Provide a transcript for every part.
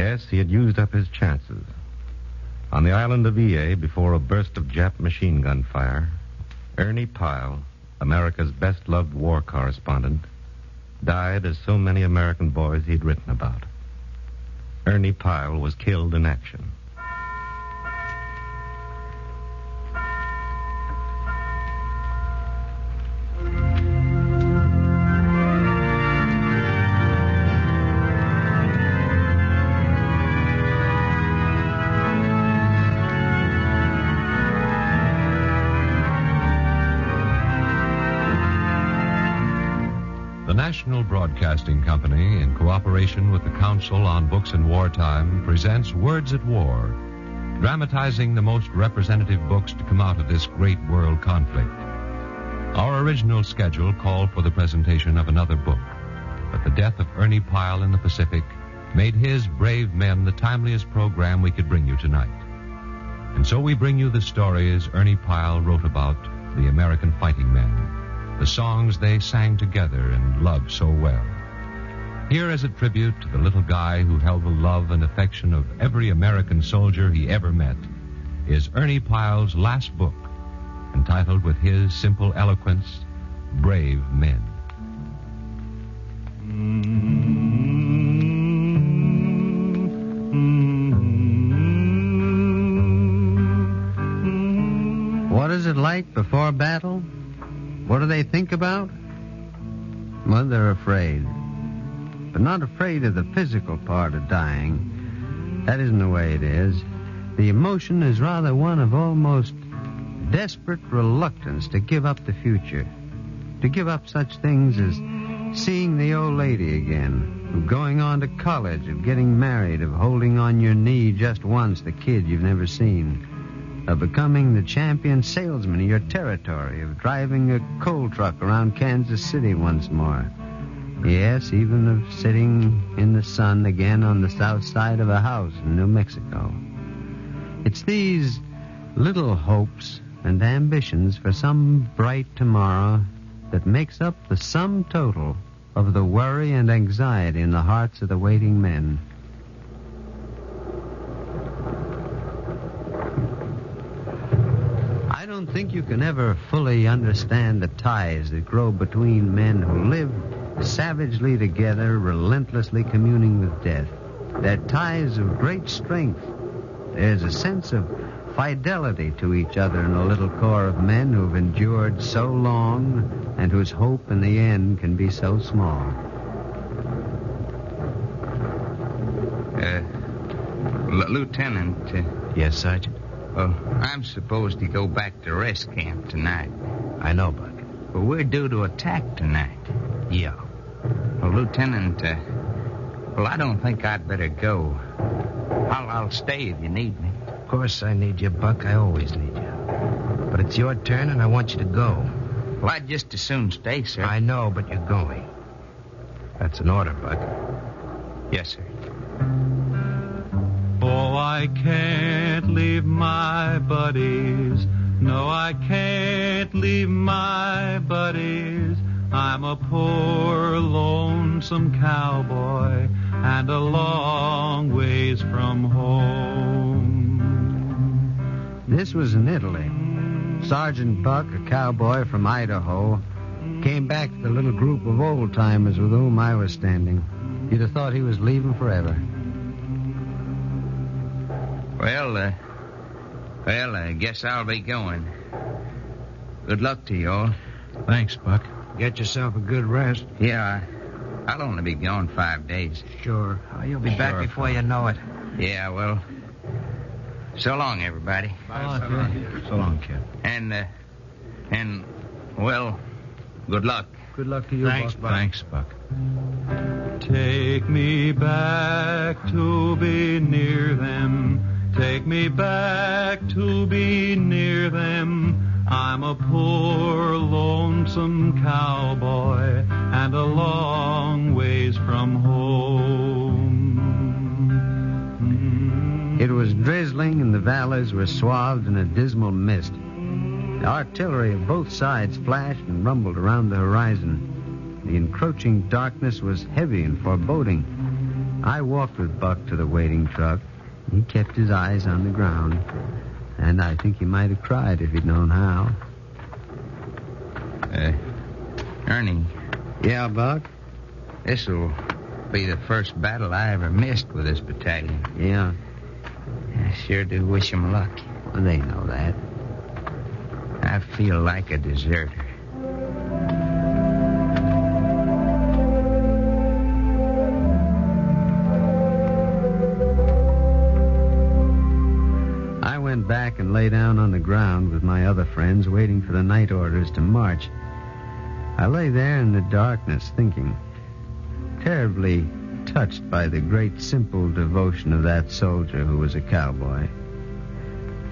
Yes, he had used up his chances. On the island of EA, before a burst of Jap machine gun fire, Ernie Pyle, America's best-loved war correspondent, died as so many American boys he'd written about. Ernie Pyle was killed in action. The National Broadcasting Company, in cooperation with the Council on Books in Wartime, presents Words at War, dramatizing the most representative books to come out of this great world conflict. Our original schedule called for the presentation of another book, but the death of Ernie Pyle in the Pacific made his Brave Men the timeliest program we could bring you tonight. And so we bring you the stories Ernie Pyle wrote about the American fighting men, the songs they sang together and loved so well. Here as a tribute to the little guy who held the love and affection of every American soldier he ever met is Ernie Pyle's last book, entitled with his simple eloquence, Brave Men. What is it like before battle? What do they think about? Well, they're afraid. But not afraid of the physical part of dying. That isn't the way it is. The emotion is rather one of almost desperate reluctance to give up the future. To give up such things as seeing the old lady again, of going on to college, of getting married, of holding on your knee just once the kid you've never seen, of becoming the champion salesman of your territory, of driving a coal truck around Kansas City once more. Yes, even of sitting in the sun again on the south side of a house in New Mexico. It's these little hopes and ambitions for some bright tomorrow that makes up the sum total of the worry and anxiety in the hearts of the waiting men. I don't think you can ever fully understand the ties that grow between men who live savagely together, relentlessly communing with death. They're ties of great strength. There's a sense of fidelity to each other in a little corps of men who've endured so long and whose hope in the end can be so small. Lieutenant. Yes, Sergeant? Well, I'm supposed to go back to rest camp tonight. I know, Buck. But we're due to attack tonight. Yeah. Well, Lieutenant, I don't think I'd better go. I'll stay if you need me. Of course I need you, Buck. I always need you. But it's your turn, and I want you to go. Well, I'd just as soon stay, sir. I know, but you're going. That's an order, Buck. Yes, sir. Oh, I can't leave my buddies. No, I can't leave my buddies. I'm a poor, lonesome cowboy and a long ways from home. This was in Italy. Sergeant Buck, a cowboy from Idaho, came back to the little group of old-timers with whom I was standing. You'd have thought he was leaving forever. Well, I guess I'll be going. Good luck to you all. Thanks, Buck. Get yourself a good rest. Yeah, I'll only be gone 5 days. Sure. Oh, you'll be back before you know it. Yeah, well, so long, everybody. Bye, so long, kid. And, well, good luck. Good luck to you, Thanks, Buck. Thanks, Buck. Take me back to be near them. Take me back to be near them. I'm a poor, lonesome cowboy and a long ways from home. It was drizzling and the valleys were swathed in a dismal mist. The artillery of both sides flashed and rumbled around the horizon. The encroaching darkness was heavy and foreboding. I walked with Buck to the waiting truck. He kept his eyes on the ground, and I think he might have cried if he'd known how. Ernie, Yeah, Buck? this'll be the first battle I ever missed with this battalion. Yeah, I sure do wish 'em luck. well, they know that. I feel like a deserter. I went back and lay down on the ground with my other friends, waiting for the night orders to march. I lay there in the darkness, thinking, terribly touched by the great simple devotion of that soldier who was a cowboy.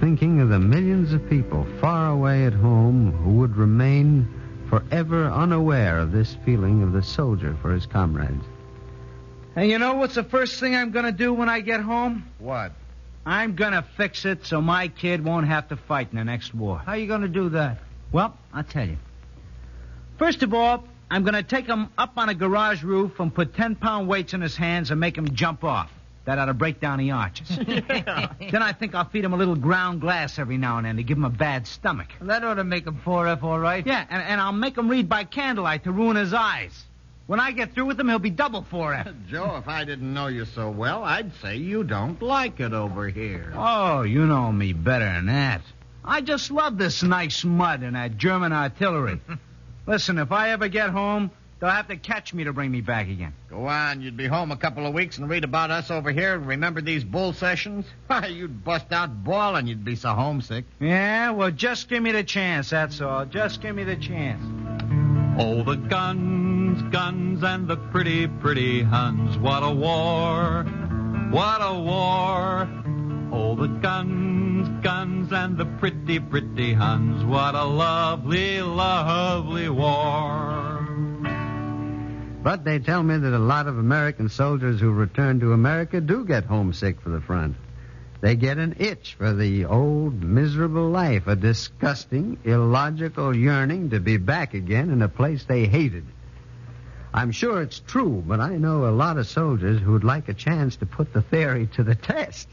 Thinking of the millions of people far away at home who would remain forever unaware of this feeling of the soldier for his comrades. And you know what's the first thing I'm going to do when I get home? What? I'm going to fix it so my kid won't have to fight in the next war. How you going to do that? Well, I'll tell you. First of all, I'm going to take him up on a garage roof and put 10-pound weights in his hands and make him jump off. That ought to break down the arches. Then I think I'll feed him a little ground glass every now and then to give him a bad stomach. That ought to make him 4F all right. Yeah, and I'll make him read by candlelight to ruin his eyes. When I get through with him, he'll be double 4F. Joe, if I didn't know you so well, I'd say you don't like it over here. Oh, you know me better than that. I just love this nice mud and that German artillery. Listen, if I ever get home, they'll have to catch me to bring me back again. Go on, you'd be home a couple of weeks and read about us over here and remember these bull sessions? Why, you'd bust out bawling, you'd be so homesick. Yeah, well, just give me the chance, that's all. Just give me the chance. Oh, the guns, guns, and the pretty, pretty Huns. What a war! What a war! Oh, the guns, guns, and the pretty, pretty Huns. What a lovely, lovely war. But they tell me that a lot of American soldiers who return to America do get homesick for the front. They get an itch for the old, miserable life, a disgusting, illogical yearning to be back again in a place they hated. I'm sure it's true, but I know a lot of soldiers who'd like a chance to put the theory to the test.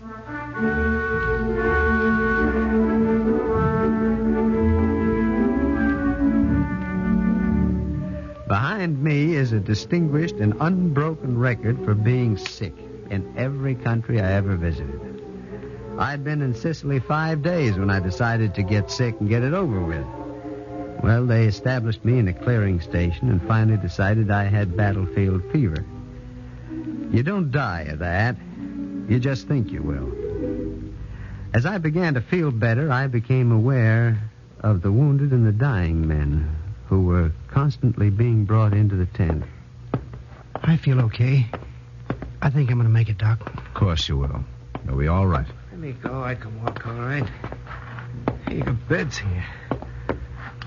Behind me is a distinguished and unbroken record for being sick in every country I ever visited. I'd been in Sicily 5 days when I decided to get sick and get it over with. Well, they established me in a clearing station and finally decided I had battlefield fever. You don't die of that. You just think you will. As I began to feel better, I became aware of the wounded and the dying men who were constantly being brought into the tent. I feel okay. I think I'm going to make it, Doc. Of course you will. You'll be all right. Let me go. I can walk all right. Hey, your bed's here.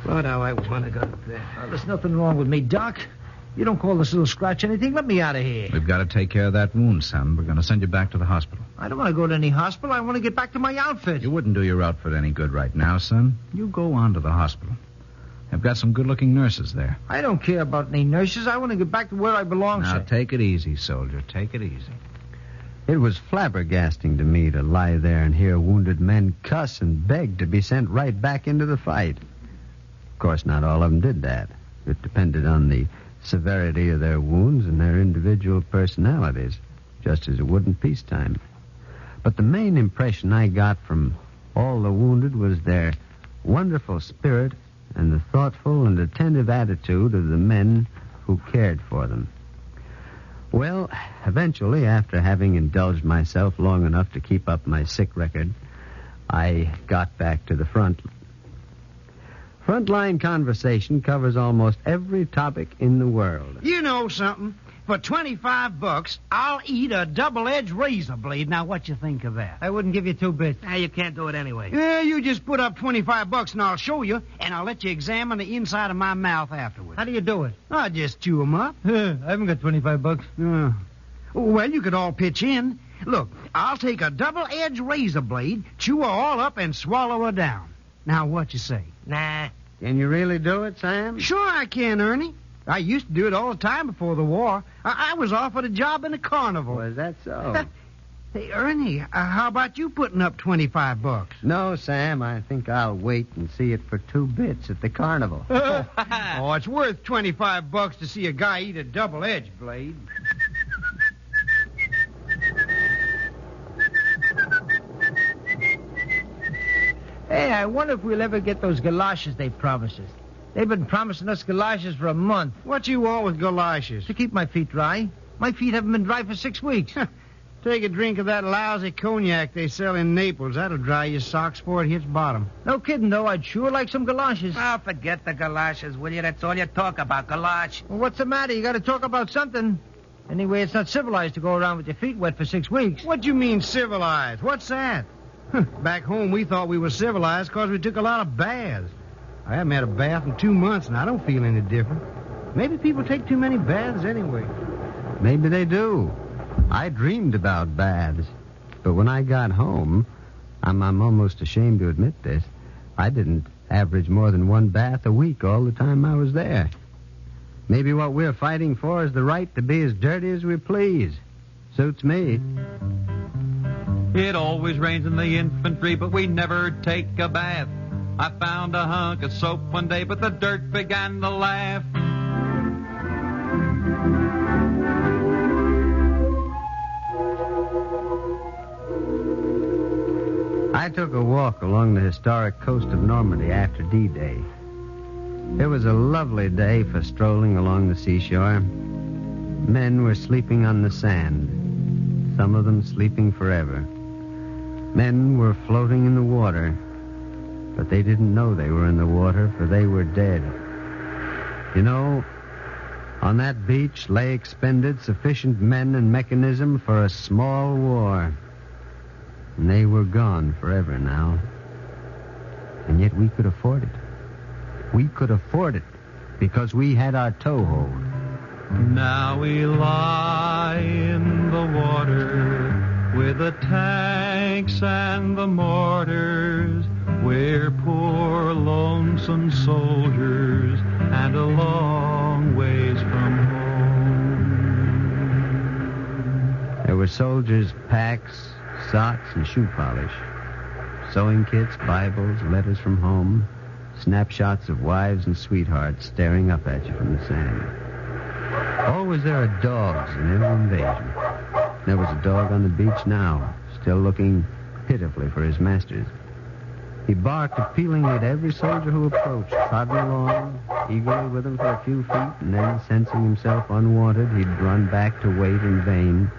Lord, how I want to go to bed. There's nothing wrong with me, Doc. You don't call this little scratch anything. Let me out of here. We've got to take care of that wound, son. We're going to send you back to the hospital. I don't want to go to any hospital. I want to get back to my outfit. You wouldn't do your outfit any good right now, son. You go on to the hospital. I've got some good-looking nurses there. I don't care about any nurses. I want to get back to where I belong, Now, sir. take it easy, soldier. Take it easy. It was flabbergasting to me to lie there and hear wounded men cuss and beg to be sent right back into the fight. Of course, not all of them did that. It depended on the severity of their wounds and their individual personalities, just as it would in peacetime. But the main impression I got from all the wounded was their wonderful spirit and the thoughtful and attentive attitude of the men who cared for them. Well, eventually, after having indulged myself long enough to keep up my sick record, I got back to the front. Frontline conversation covers almost every topic in the world. You know something? For $25, I'll eat a double-edged razor blade. Now, what you think of that? I wouldn't give you 2 bits. You can't do it anyway. Yeah, you just put up $25 and I'll show you, and I'll let you examine the inside of my mouth afterwards. How do you do it? I'll just chew 'em up. I haven't got $25. Well, you could all pitch in. Look, I'll take a double-edged razor blade, chew her all up, and swallow her down. Now, what you say? Nah. Can you really do it, Sam? Sure I can, Ernie. I used to do it all the time before the war. I was offered a job in a carnival. Was that so? Hey, Ernie, how about you putting up $25? No, Sam, I think I'll wait and see it for 2 bits at the carnival. Oh, it's worth $25 to see a guy eat a double-edged blade. Hey, I wonder if we'll ever get those galoshes they promised us. They've been promising us galoshes for a month. What you want with galoshes? To keep my feet dry. My feet haven't been dry for 6 weeks. Take a drink of that lousy cognac they sell in Naples. That'll dry your socks before it hits bottom. No kidding, though. I'd sure like some galoshes. Oh, forget the galoshes, will you? That's all you talk about, galosh. Well, what's the matter? You got to talk about something. Anyway, it's not civilized to go around with your feet wet for 6 weeks. What do you mean civilized? What's that? Back home, we thought we were civilized because we took a lot of baths. I haven't had a bath in 2 months, and I don't feel any different. Maybe people take too many baths anyway. Maybe they do. I dreamed about baths. But when I got home, I'm almost ashamed to admit this, I didn't average more than 1 bath a week all the time I was there. Maybe what we're fighting for is the right to be as dirty as we please. Suits me. It always rains in the infantry, but we never take a bath. I found a hunk of soap one day, but the dirt began to laugh. I took a walk along the historic coast of Normandy after D-Day. It was a lovely day for strolling along the seashore. Men were sleeping on the sand, some of them sleeping forever. Men were floating in the water, but they didn't know they were in the water, for they were dead. You know, on that beach lay expended sufficient men and mechanism for a small war. And they were gone forever now. And yet we could afford it. We could afford it because we had our toehold. Now we lie in the water with the tanks and the mortars. We're poor, lonesome soldiers and a long ways from home. There were soldiers' packs, socks, and shoe polish, sewing kits, Bibles, letters from home, snapshots of wives and sweethearts staring up at you from the sand. Always there are dogs in every invasion. There was a dog on the beach now, still looking pitifully for his masters. He barked appealingly at every soldier who approached, trotting along, eagerly with him for a few feet, and then, sensing himself unwanted, he'd run back to wait in vain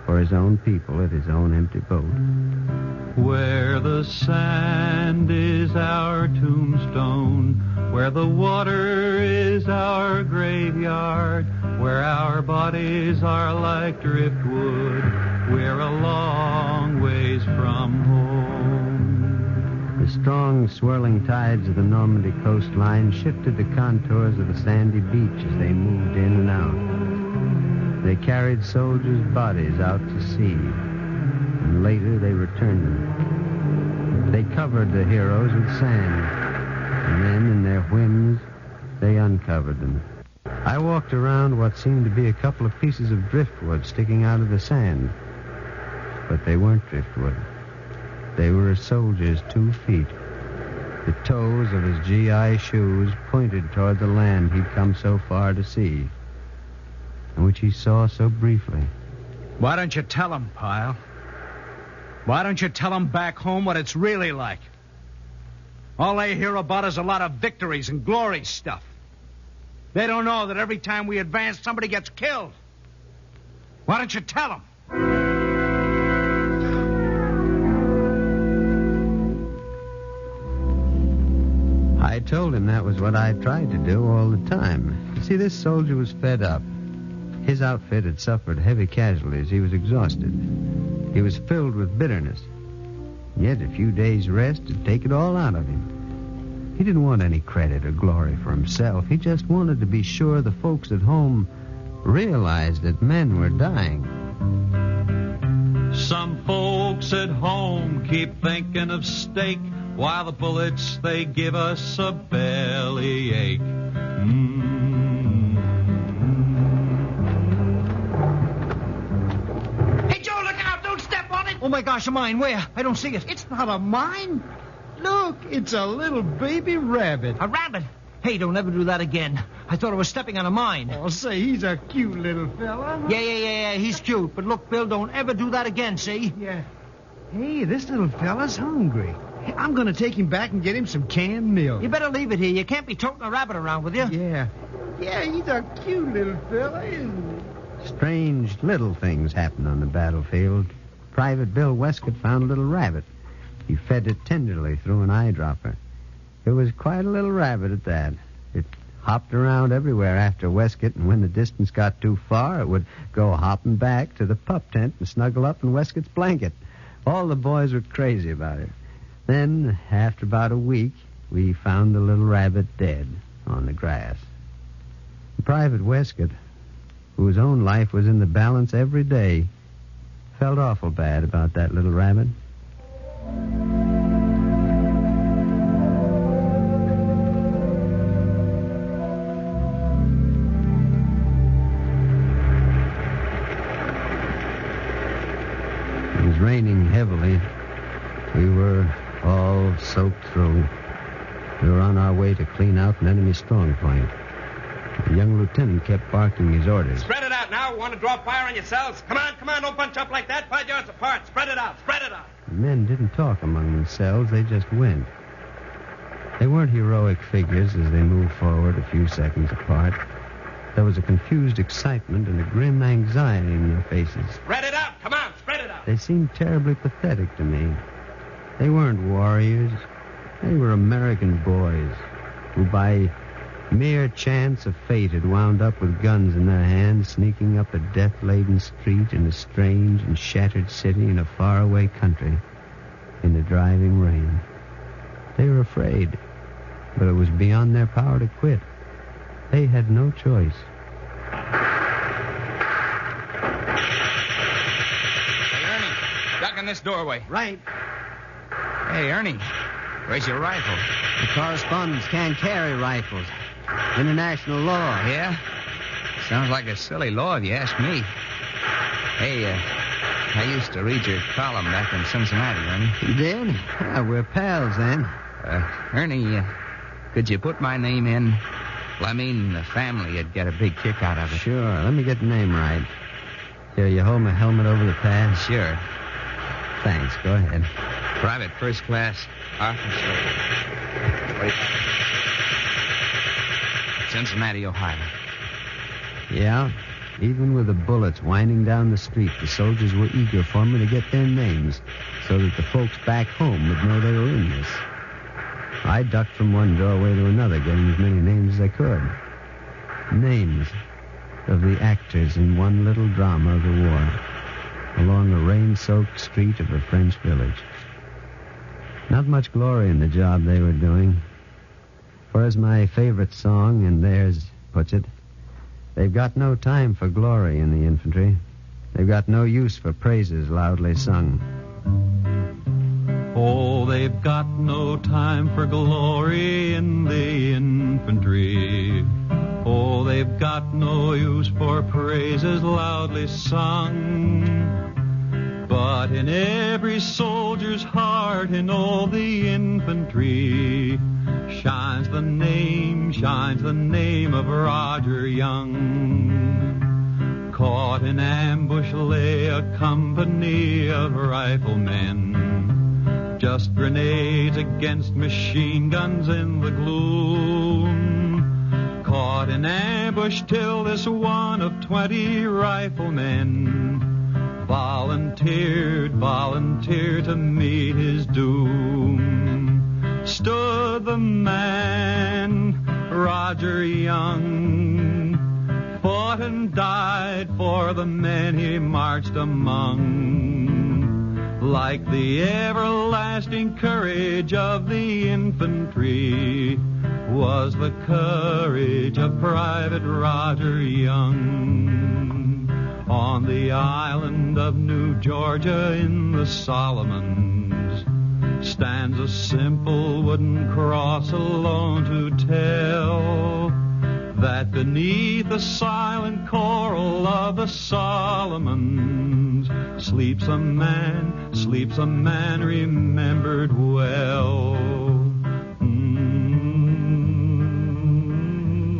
for his own people at his own empty boat. Where the sand is our tombstone, where the water is our graveyard, where our bodies are like driftwood, we're a long ways from home. The strong, swirling tides of the Normandy coastline shifted the contours of the sandy beach as they moved in and out. They carried soldiers' bodies out to sea, and later they returned them. They covered the heroes with sand, and then, in their whims, they uncovered them. I walked around what seemed to be a couple of pieces of driftwood sticking out of the sand, but they weren't driftwood. They were a soldier's 2 feet. The toes of his GI shoes pointed toward the land he'd come so far to see, and which he saw so briefly. Why don't you tell him, pile? Why don't you tell him back home what it's really like? All they hear about is a lot of victories and glory stuff. They don't know that every time we advance, somebody gets killed. Why don't you tell them? I told him that was what I tried to do all the time. You see, this soldier was fed up. His outfit had suffered heavy casualties. He was exhausted. He was filled with bitterness. Yet a few days' rest had taken it all out of him. He didn't want any credit or glory for himself. He just wanted to be sure the folks at home realized that men were dying. Some folks at home keep thinking of steak, while the bullets, they give us a bellyache. Oh, my gosh, a mine. Where? I don't see it. It's not a mine. Look, it's a little baby rabbit. A rabbit? Hey, don't ever do that again. I thought I was stepping on a mine. Oh, say, he's a cute little fella. Yeah, he's cute. But look, Bill, don't ever do that again, see? Yeah. Hey, this little fella's hungry. I'm going to take him back and get him some canned milk. You better leave it here. You can't be toting a rabbit around with you. Yeah. Yeah, he's a cute little fella, isn't he? Strange little things happened on the battlefield. Private Bill Westcott found a little rabbit. He fed it tenderly through an eyedropper. It was quite a little rabbit at that. It hopped around everywhere after Westcott, and when the distance got too far, it would go hopping back to the pup tent and snuggle up in Westcott's blanket. All the boys were crazy about it. Then, after about a week, we found the little rabbit dead on the grass. Private Westcott, whose own life was in the balance every day, felt awful bad about that little rabbit. It was raining heavily. We were all soaked through. We were on our way to clean out an enemy strong point. The young lieutenant kept barking his orders. Spread it out now. Want to draw fire on yourselves? Come on, don't bunch up like that. 5 yards apart. Spread it out. The men didn't talk among themselves. They just went. They weren't heroic figures as they moved forward a few seconds apart. There was a confused excitement and a grim anxiety in their faces. Spread it out. Come on, spread it out. They seemed terribly pathetic to me. They weren't warriors. They were American boys who, by mere chance of fate, had wound up with guns in their hands, sneaking up a death-laden street in a strange and shattered city in a faraway country in the driving rain. They were afraid, but it was beyond their power to quit. They had no choice. Hey, Ernie, duck in this doorway. Right. Hey, Ernie, where's your rifle? The correspondents can't carry rifles. International law. Yeah? Sounds like a silly law if you ask me. Hey, I used to read your column back in Cincinnati, Ernie. You did? Yeah, we're pals then. Ernie, could you put my name in? Well, I mean, the family would get a big kick out of it. Sure. Let me get the name right. Here, you hold my helmet over the pad? Sure. Thanks. Go ahead. Private First Class Arthur Slater. Wait. Cincinnati, Ohio. Yeah? Even with the bullets winding down the street, the soldiers were eager for me to get their names so that the folks back home would know they were in this. I ducked from one doorway to another, getting as many names as I could. Names of the actors in one little drama of the war along a rain-soaked street of a French village. Not much glory in the job they were doing. For as my favorite song and theirs puts it, they've got no time for glory in the infantry. They've got no use for praises loudly sung. Oh, they've got no time for glory in the infantry. Oh, they've got no use for praises loudly sung. But in every soldier's heart in all the infantry shines the name of Roger Young. Caught in ambush lay a company of riflemen, just grenades against machine guns in the gloom. Caught in ambush till this one of 20 riflemen volunteered to meet his doom. Stood the man, Roger Young, fought and died for the men he marched among. Like the everlasting courage of the infantry was the courage of Private Roger Young. On the island of New Georgia in the Solomons stands a simple wooden cross alone to tell that beneath the silent coral of the Solomons sleeps a man sleeps a man remembered well.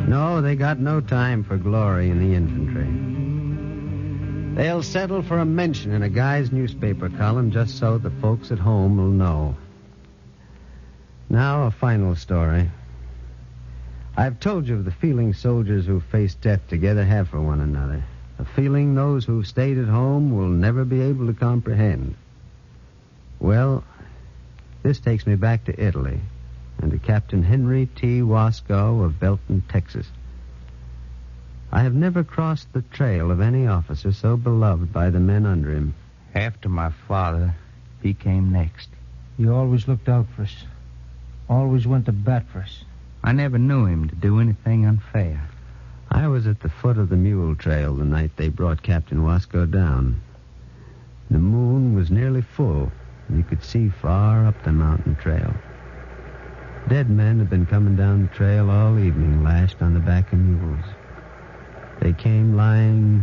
No, they got no time for glory in the infantry. They'll settle for a mention in a guy's newspaper column just so the folks at home will know. Now, a final story. I've told you of the feeling soldiers who face death together have for one another. A feeling those who've stayed at home will never be able to comprehend. Well, this takes me back to Italy and to Captain Henry T. Wasco of Belton, Texas. I have never crossed the trail of any officer so beloved by the men under him. After my father, he came next. You always looked out for us. Always went to bat for us. I never knew him to do anything unfair. I was at the foot of the mule trail the night they brought Captain Wasco down. The moon was nearly full, and you could see far up the mountain trail. Dead men had been coming down the trail all evening, lashed on the back of mules. They came lying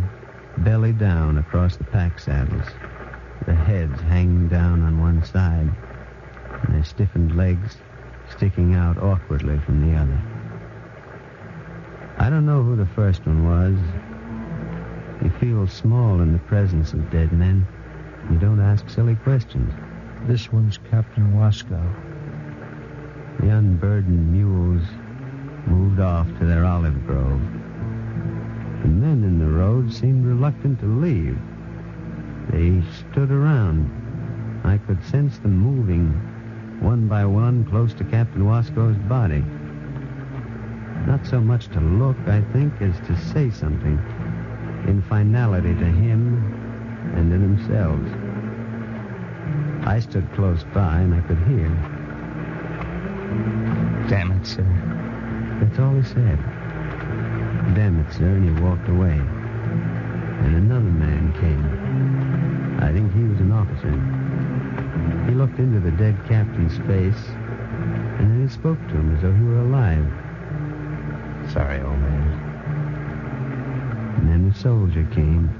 belly down across the pack saddles, their heads hanging down on one side, and their stiffened legs sticking out awkwardly from the other. I don't know who the first one was. You feel small in the presence of dead men. You don't ask silly questions. This one's Captain Wasco. The unburdened mules moved off to their olive grove. The men in the road seemed reluctant to leave. They stood around. I could sense them moving one by one close to Captain Wasco's body. Not so much to look, I think, as to say something in finality to him and to themselves. I stood close by and I could hear. Damn it, sir. That's all he said. Damn it, sir, and he walked away. And another man came. I think he was an officer. He looked into the dead captain's face, and then he spoke to him as though he were alive. Sorry, old man. And then a soldier came,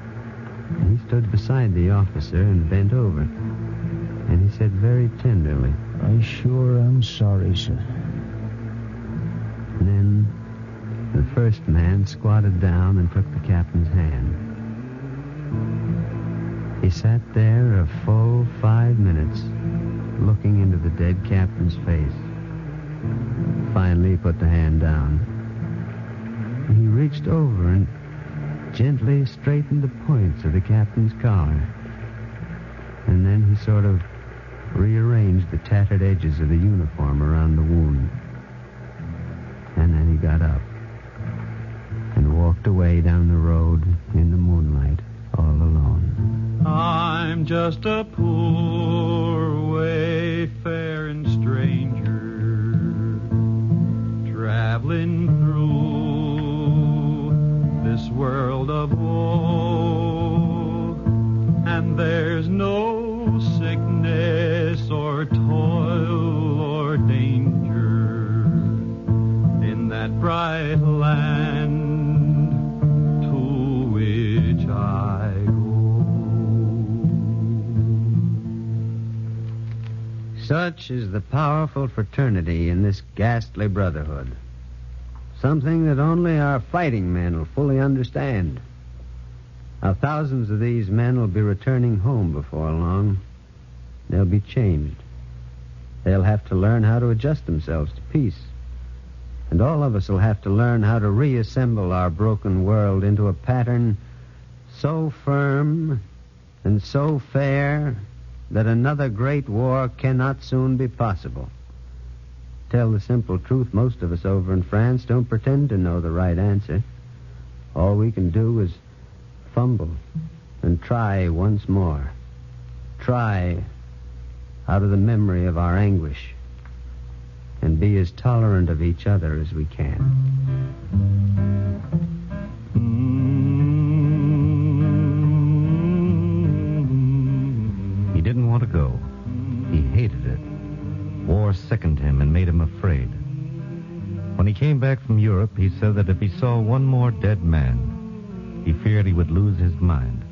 and he stood beside the officer and bent over. And he said very tenderly, I sure am sorry, sir. And then the first man squatted down and took the captain's hand. He sat there a full 5 minutes, looking into the dead captain's face. Finally, he put the hand down. He reached over and gently straightened the points of the captain's collar. And then he sort of rearranged the tattered edges of the uniform around the wound. And then he got up and walked away down the road in the moonlight, all alone. I'm just a poor wayfaring stranger, traveling through this world of woe, and there's no sickness or toil or danger in that bright land to which I go. Such is the powerful fraternity in this ghastly brotherhood. Something that only our fighting men will fully understand. Now, thousands of these men will be returning home before long. They'll be changed. They'll have to learn how to adjust themselves to peace. And all of us will have to learn how to reassemble our broken world into a pattern so firm and so fair that another great war cannot soon be possible. Tell the simple truth, most of us over in France don't pretend to know the right answer. All we can do is fumble and try once more. Try out of the memory of our anguish and be as tolerant of each other as we can. He didn't want to go. He hated it. War sickened him and made him afraid. When he came back from Europe, he said that if he saw one more dead man, he feared he would lose his mind.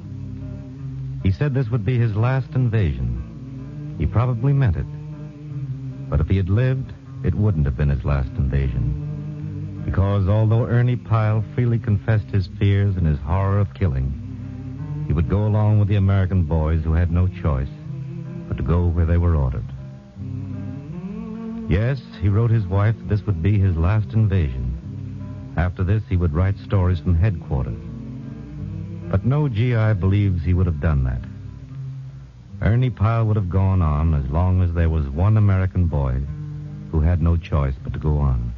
He said this would be his last invasion, He probably meant it. But if he had lived, it wouldn't have been his last invasion. Because although Ernie Pyle freely confessed his fears and his horror of killing, he would go along with the American boys who had no choice but to go where they were ordered. Yes, he wrote his wife that this would be his last invasion. After this, he would write stories from headquarters. But no GI believes he would have done that. Ernie Pyle would have gone on as long as there was one American boy who had no choice but to go on.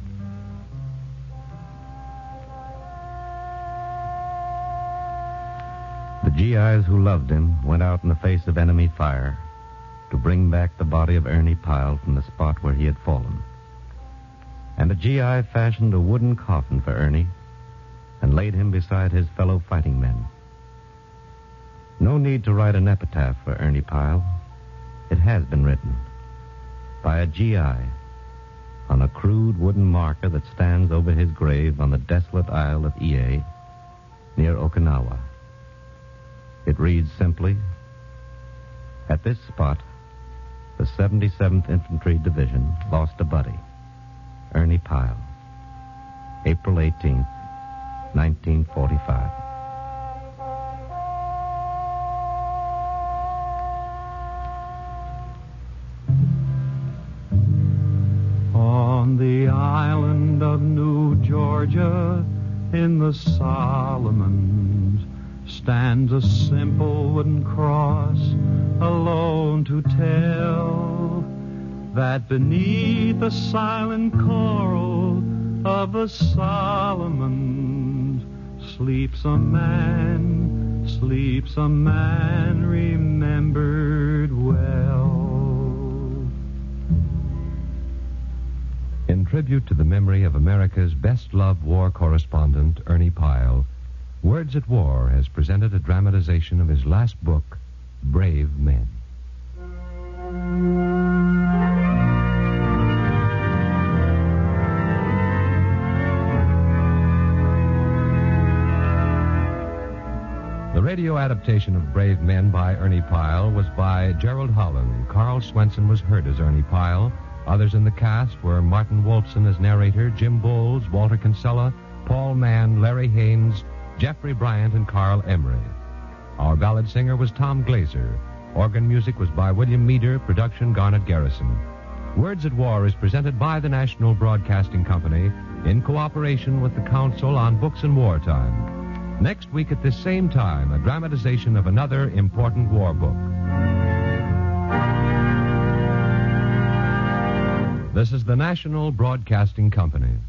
The GIs who loved him went out in the face of enemy fire to bring back the body of Ernie Pyle from the spot where he had fallen. And a GI fashioned a wooden coffin for Ernie and laid him beside his fellow fighting men. No need to write an epitaph for Ernie Pyle. It has been written by a GI on a crude wooden marker that stands over his grave on the desolate Isle of Ie near Okinawa. It reads simply, "At this spot, the 77th Infantry Division lost a buddy, Ernie Pyle, April 18th, 1945. On the island of New Georgia, in the Solomons, stands a simple wooden cross, alone to tell that beneath the silent coral of the Solomons sleeps a man remembered well. In tribute to the memory of America's best-loved war correspondent, Ernie Pyle, Words at War has presented a dramatization of his last book, Brave Men. The radio adaptation of Brave Men by Ernie Pyle was by Gerald Holland. Carl Swenson was heard as Ernie Pyle. Others in the cast were Martin Wolfson as narrator, Jim Bowles, Walter Kinsella, Paul Mann, Larry Haynes, Jeffrey Bryant, and Carl Emery. Our ballad singer was Tom Glazer. Organ music was by William Meader, production Garnet Garrison. Words at War is presented by the National Broadcasting Company in cooperation with the Council on Books in Wartime. Next week at this same time, a dramatization of another important war book. This is the National Broadcasting Company.